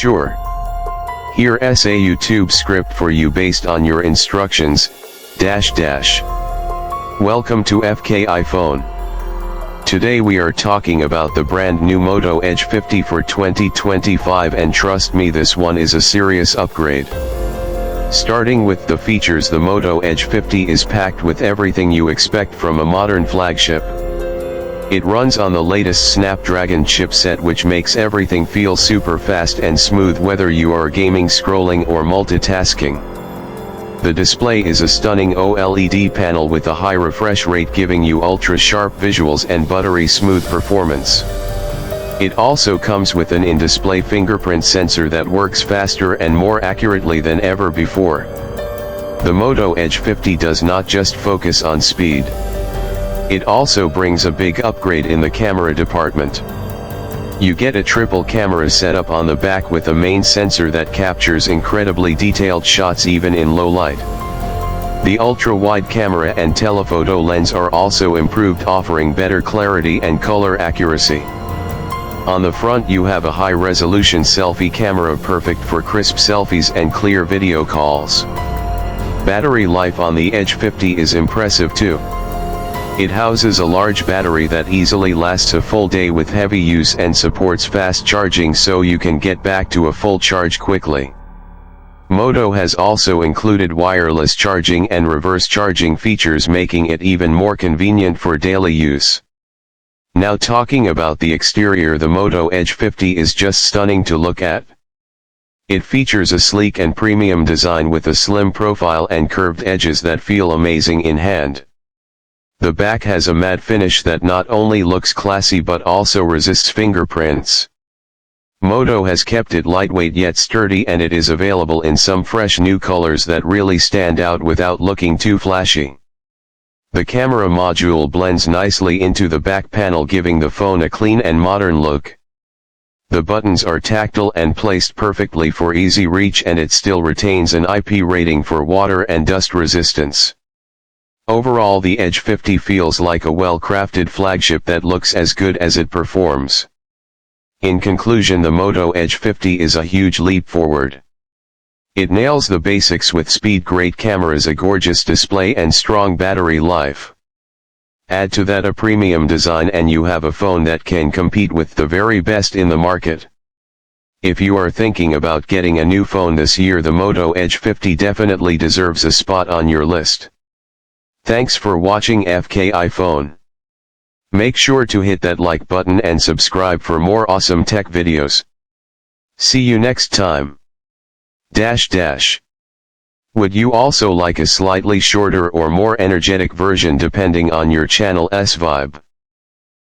sure. Here's a YouTube script for you based on your instructions, Welcome to FK iPhone. Today we are talking about the brand new Moto Edge 50 for 2025, and trust me, this one is a serious upgrade. Starting with the features, the Moto Edge 50 is packed with everything you expect from a modern flagship. It runs on the latest Snapdragon chipset, which makes everything feel super fast and smooth whether you are gaming, scrolling or multitasking. The display is a stunning OLED panel with a high refresh rate, giving you ultra-sharp visuals and buttery smooth performance. It also comes with an in-display fingerprint sensor that works faster and more accurately than ever before. The Moto Edge 50 does not just focus on speed. It also brings a big upgrade in the camera department. You get a triple camera setup on the back with a main sensor that captures incredibly detailed shots even in low light. The ultra-wide camera and telephoto lens are also improved, offering better clarity and color accuracy. On the front you have a high-resolution selfie camera, perfect for crisp selfies and clear video calls. Battery life on the Edge 50 is impressive too. It houses a large battery that easily lasts a full day with heavy use and supports fast charging, so you can get back to a full charge quickly. Moto has also included wireless charging and reverse charging features, making it even more convenient for daily use. Now talking about the exterior, the Moto Edge 50 is just stunning to look at. It features a sleek and premium design with a slim profile and curved edges that feel amazing in hand. The back has a matte finish that not only looks classy but also resists fingerprints. Moto has kept it lightweight yet sturdy, and it is available in some fresh new colors that really stand out without looking too flashy. The camera module blends nicely into the back panel, giving the phone a clean and modern look. The buttons are tactile and placed perfectly for easy reach, and it still retains an IP rating for water and dust resistance. Overall, the Edge 50 feels like a well-crafted flagship that looks as good as it performs. In conclusion, the Moto Edge 50 is a huge leap forward. It nails the basics with speed, great cameras, a gorgeous display and strong battery life. Add to that a premium design and you have a phone that can compete with the very best in the market. If you are thinking about getting a new phone this year, the Moto Edge 50 definitely deserves a spot on your list. Thanks for watching FK iPhone. Make sure to hit that like button and subscribe for more awesome tech videos. See you next time. Would you also like a slightly shorter or more energetic version depending on your channel's vibe?